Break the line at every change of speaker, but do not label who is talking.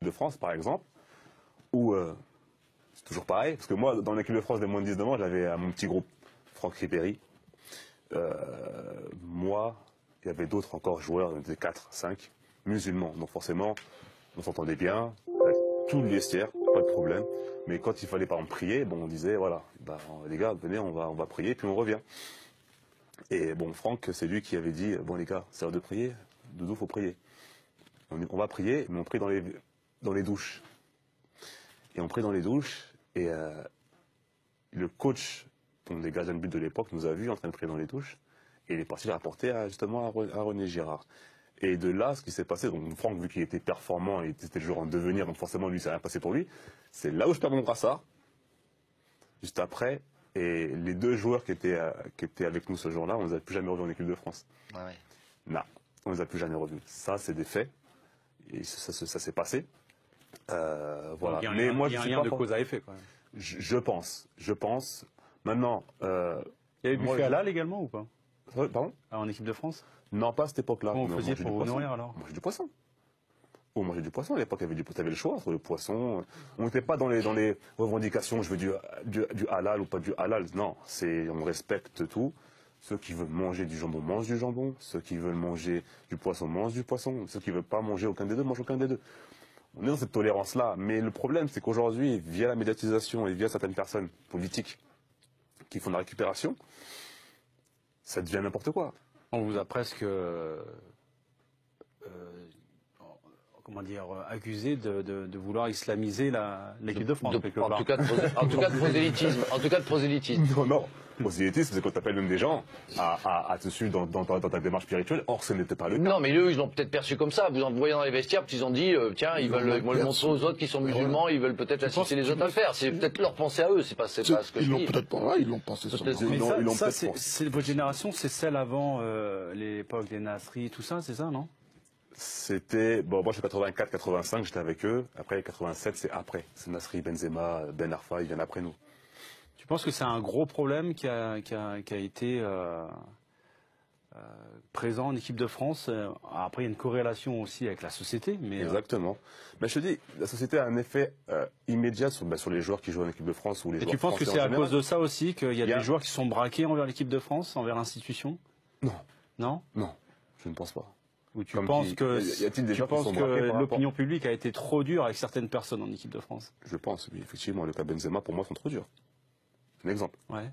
de France, par exemple, où c'est toujours pareil, parce que moi, dans l'équipe de France des moins de 19 ans, j'avais mon petit groupe, Franck Ribéry. Moi, il y avait d'autres encore joueurs, on était 4, 5, musulmans. Donc forcément, on s'entendait bien, tout le vestiaire, pas de problème. Mais quand il fallait par exemple prier, bon, on disait, voilà, bah, les gars, venez, on va prier, puis on revient. Et bon, Franck, c'est lui qui avait dit, bon les gars, c'est l'heure de prier, Doudou, faut prier. On va prier, mais on prie dans les douches. Et on prie dans les douches, et le coach, des gardiens de but de l'époque, nous a vus en train de prier dans les douches, et il est parti le rapporter justement à René Girard. Et de là, ce qui s'est passé, donc Franck, vu qu'il était performant, il était toujours en devenir, donc forcément, lui, ça n'a rien passé pour lui, c'est là où je perds mon brassard, juste après, et les 2 joueurs qui étaient avec nous ce jour-là, on ne les a plus jamais revus en équipe de France.
Ah ouais.
Non, on ne les a plus jamais revus. Ça, c'est des faits, et ça s'est passé. Voilà.
Donc,
mais moi,
il y
je
a
suis
rien
pas
de cause à effet, quand même.
je pense. Maintenant,
Il y avait buffet halal également ou pas?
Pardon?
En équipe de France?
Non, pas à cette époque-là.
Comment vous
Mais on
faisiez
mangeait
pour
du
vous
poisson.
nourrir alors?
On mangeait du poisson. On mangeait du poisson. À l'époque, il y avait le choix entre le poisson. On n'était pas dans les revendications, je veux du halal ou pas du halal. Non, on respecte tout. Ceux qui veulent manger du jambon mangent du jambon. Ceux qui veulent manger du poisson mangent du poisson. Ceux qui ne veulent pas manger aucun des deux mangent aucun des deux. On est dans cette tolérance-là. Mais le problème, c'est qu'aujourd'hui, via la médiatisation et via certaines personnes politiques qui font de la récupération, ça devient n'importe quoi.
On vous a presque, comment dire, accusé de vouloir islamiser l'équipe de France, quelque part.
En tout cas de prosélytisme. En tout cas de prosélytisme.
Non. Prosélytisme, c'est quand tu appelles même des gens à te suivre dans ta démarche spirituelle. Or, ce n'était pas le cas.
Non, mais eux, ils l'ont peut-être perçu comme ça. Vous en voyez dans les vestiaires, puis ils ont dit, tiens, ils veulent le montrer aux autres qui sont musulmans, ils veulent peut-être inciter les autres à le faire. C'est peut-être leur pensée à eux, c'est pas ce que je dis.
Ils l'ont peut-être pas, ils l'ont pensé sur le
Mais ça c'est votre génération, c'est celle avant l'époque des Nasri, tout ça, c'est ça, non?
C'était, bon, moi je suis 84, 85, j'étais avec eux. Après 87, c'est après. C'est Nasri, Benzema, Ben Arfa, ils viennent après nous.
Tu penses que c'est un gros problème qui a été présent en équipe de France? Après, il y a une corrélation aussi avec la société. Mais,
exactement. Mais je te dis, la société a un effet immédiat sur les joueurs qui jouent en équipe de France ou les joueurs
tu penses que
français
c'est
en
à
général.
cause de ça aussi qu'il y a des joueurs qui sont braqués envers l'équipe de France, envers l'institution?
Non.
Non?
Non, je ne pense pas.
Ou tu penses que
que
l'opinion publique a été trop dure avec certaines personnes en équipe de France?
Je pense, oui, effectivement, le cas Benzema, pour moi, sont trop durs. Un exemple.
Ouais.